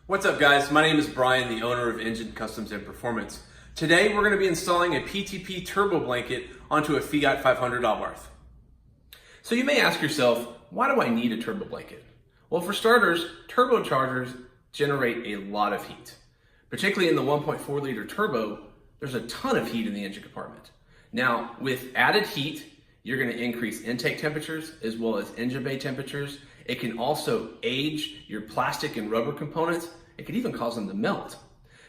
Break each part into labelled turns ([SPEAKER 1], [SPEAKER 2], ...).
[SPEAKER 1] What's up guys, my name is Brian, the owner of Engine Customs and Performance. Today we're going to be installing a PTP Turbo Blanket onto a Fiat 500 Abarth. So you may ask yourself, why do I need a turbo blanket? Well, for starters, turbochargers generate a lot of heat. Particularly in the 1.4 liter turbo, there's a ton of heat in the engine compartment. Now, with added heat, you're going to increase intake temperatures as well as engine bay temperatures. It can also age your plastic and rubber components. It could even cause them to melt.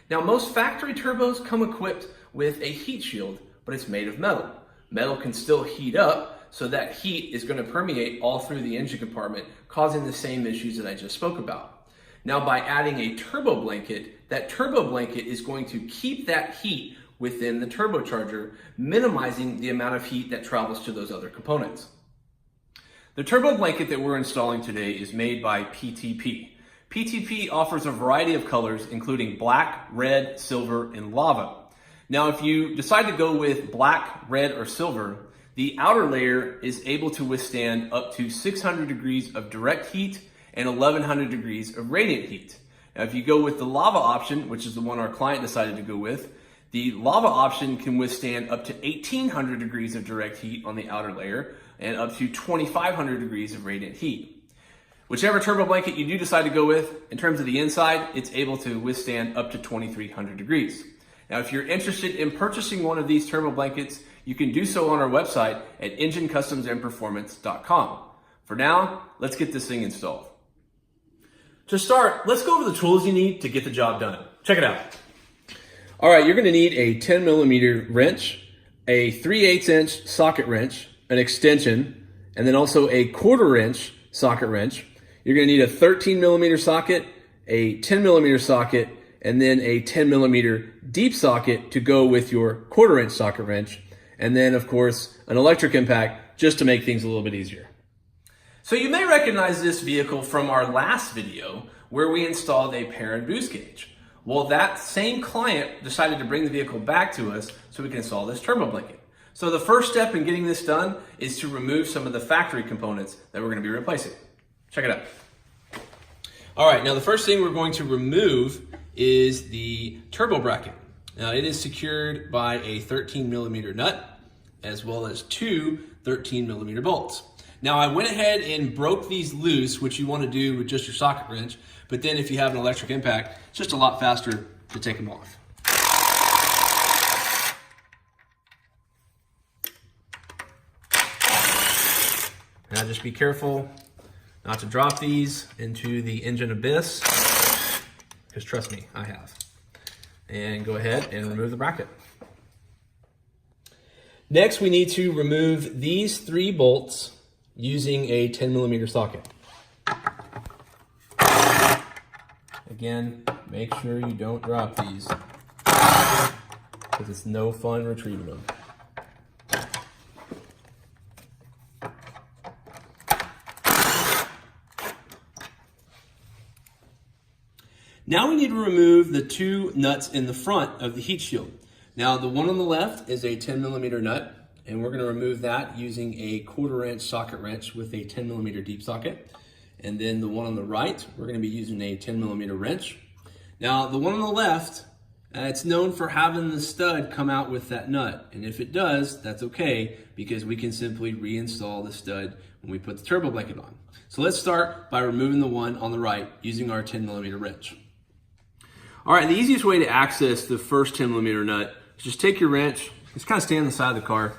[SPEAKER 1] Now, most factory turbos come equipped with a heat shield, but it's made of metal. Metal can still heat up, so that heat is going to permeate all through the engine compartment, causing the same issues that I just spoke about. Now, by adding a turbo blanket, that turbo blanket is going to keep that heat within the turbocharger, minimizing the amount of heat that travels to those other components. The turbo blanket that we're installing today is made by PTP. PTP offers a variety of colors, including black, red, silver, and lava. Now, if you decide to go with black, red, or silver, the outer layer is able to withstand up to 600 degrees of direct heat and 1100 degrees of radiant heat. Now, if you go with the lava option, which is the one our client decided to go with, the lava option can withstand up to 1800 degrees of direct heat on the outer layer and up to 2500 degrees of radiant heat. Whichever turbo blanket you do decide to go with, in terms of the inside, it's able to withstand up to 2300 degrees. Now, if you're interested in purchasing one of these turbo blankets, you can do so on our website at ngencustoms.com. For now, let's get this thing installed. To start, let's go over the tools you need to get the job done. Check it out. All right, you're going to need a 10 millimeter wrench, a 3/8 inch socket wrench, an extension, and then also a 1/4 inch socket wrench. You're going to need a 13 millimeter socket, a 10 millimeter socket, and then a 10 millimeter deep socket to go with your 1/4 inch socket wrench. And then, of course, an electric impact just to make things a little bit easier. So you may recognize this vehicle from our last video where we installed a pair and boost gauge. Well, that same client decided to bring the vehicle back to us so we can install this turbo blanket. So the first step in getting this done is to remove some of the factory components that we're going to be replacing. Check it out. All right, now the first thing we're going to remove is the turbo bracket. Now it is secured by a 13 millimeter nut as well as two 13 millimeter bolts. Now I went ahead and broke these loose, which you want to do with just your socket wrench, but then if you have an electric impact, it's just a lot faster to take them off. Now just be careful not to drop these into the engine abyss, because trust me, I have. And go ahead and remove the bracket. Next, we need to remove these 3 bolts using a 10 millimeter socket. Again, make sure you don't drop these, because it's no fun retrieving them. Now we need to remove the 2 nuts in the front of the heat shield. Now the one on the left is a 10 millimeter nut, and we're going to remove that using a 1/4 inch socket wrench with a 10 millimeter deep socket. And then the one on the right, we're going to be using a 10 millimeter wrench. Now the one on the left, it's known for having the stud come out with that nut. And if it does, that's okay, because we can simply reinstall the stud when we put the turbo blanket on. So let's start by removing the one on the right using our 10 millimeter wrench. All right, the easiest way to access the first 10 millimeter nut is just take your wrench, just kind of stand on the side of the car,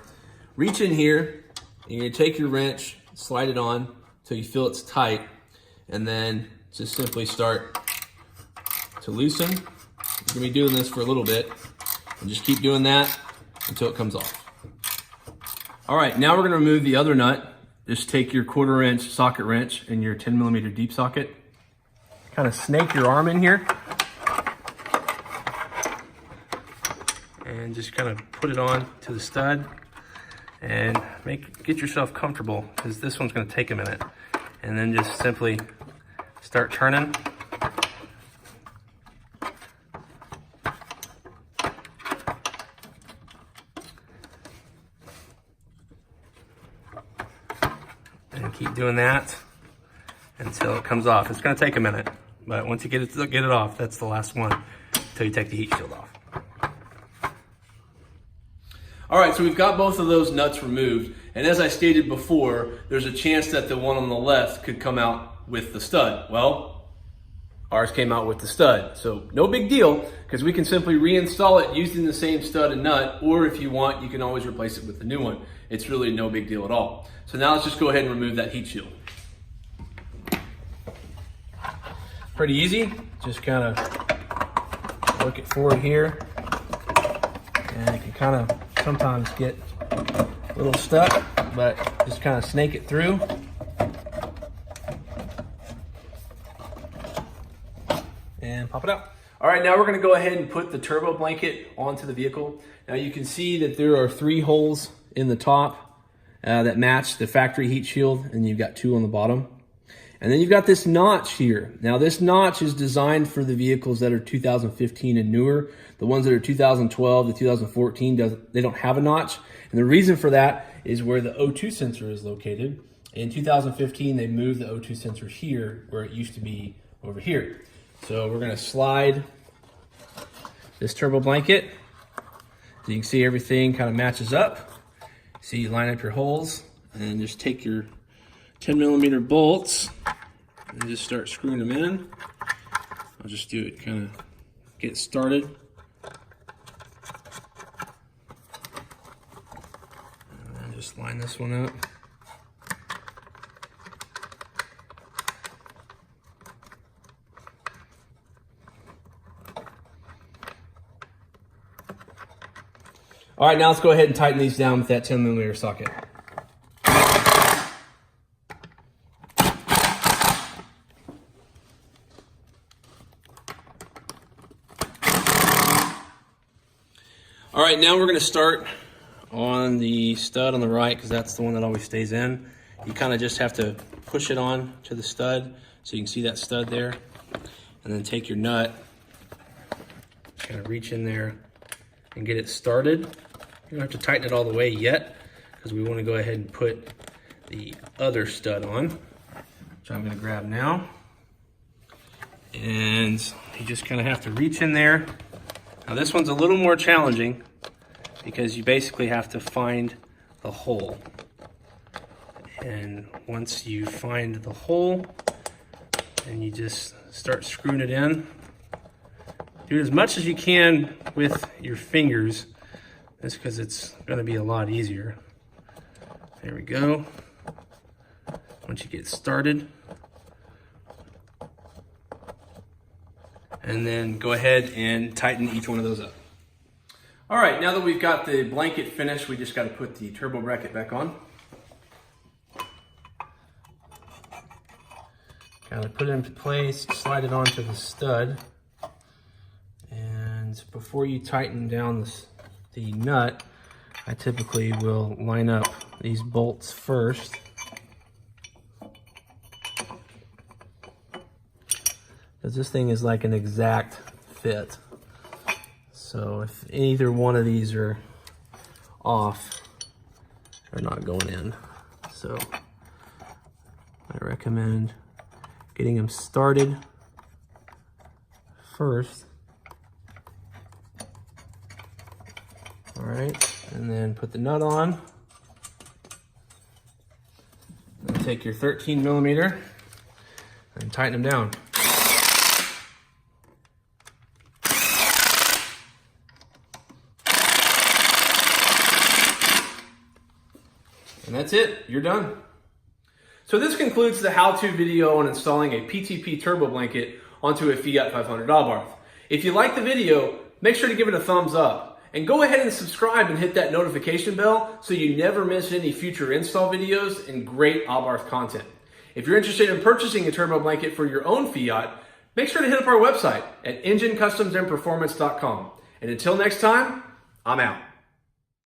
[SPEAKER 1] reach in here, and you're gonna take your wrench, slide it on until you feel it's tight, and then just simply start to loosen. You're gonna be doing this for a little bit, and just keep doing that until it comes off. All right, now we're gonna remove the other nut. Just take your 1/4 inch socket wrench and your 10 millimeter deep socket, kind of snake your arm in here, and just kind of put it on to the stud and get yourself comfortable, because this one's going to take a minute. And then just simply start turning. And keep doing that until it comes off. It's going to take a minute.
[SPEAKER 2] But once you get it off, that's the last one until you take the heat shield off.
[SPEAKER 1] All right, so we've got both of those nuts removed, and as I stated before, there's a chance that the one on the left could come out with the stud. Well, ours came out with the stud, so no big deal, because we can simply reinstall it using the same stud and nut, or if you want, you can always replace it with the new one. It's really no big deal at all. So now let's just go ahead and remove that heat shield. Pretty easy, just kind of work it forward here, and you can kind of sometimes get a little stuck, but just kind of snake it through. And pop it out. All right, now we're gonna go ahead and put the turbo blanket onto the vehicle. Now you can see that there are 3 holes in the top that match the factory heat shield, and you've got 2 on the bottom. And then you've got this notch here. Now this notch is designed for the vehicles that are 2015 and newer. The ones that are 2012 to 2014, they don't have a notch. And the reason for that is where the O2 sensor is located. In 2015, they moved the O2 sensor here where it used to be over here. So we're gonna slide this turbo blanket. So you can see everything kind of matches up. So you line up your holes and just take your 10mm bolts and just start screwing them in. I'll just do it, kind of get started. And just line this one up. All right, now let's go ahead and tighten these down with that 10mm socket. All right, now we're gonna start on the stud on the right, because that's the one that always stays in. You kind of just have to push it on to the stud so you can see that stud there, and then take your nut, kind of reach in there and get it started. You don't have to tighten it all the way yet, because we want to go ahead and put the other stud on, which I'm gonna grab now. And you just kind of have to reach in there. Now this one's a little more challenging because you basically have to find the hole. And once you find the hole, and you just start screwing it in. Do as much as you can with your fingers, just because it's gonna be a lot easier. There we go. Once you get started, and then go ahead and tighten each one of those up. All right, now that we've got the blanket finished, we just got to put the turbo bracket back on. Kind of put it into place, slide it onto the stud. And before you tighten down the nut, I typically will line up these bolts first. Because this thing is like an exact fit. So if either one of these are off, they're not going in. So I recommend getting them started first. All right, and then put the nut on. And take your 13mm and tighten them down. And that's it, you're done. So this concludes the how-to video on installing a PTP Turbo Blanket onto a Fiat 500 Abarth. If you like the video, make sure to give it a thumbs up. And go ahead and subscribe and hit that notification bell so you never miss any future install videos and great Abarth content. If you're interested in purchasing a turbo blanket for your own Fiat, make sure to hit up our website at ngencustoms and performance.com. And until next time, I'm out.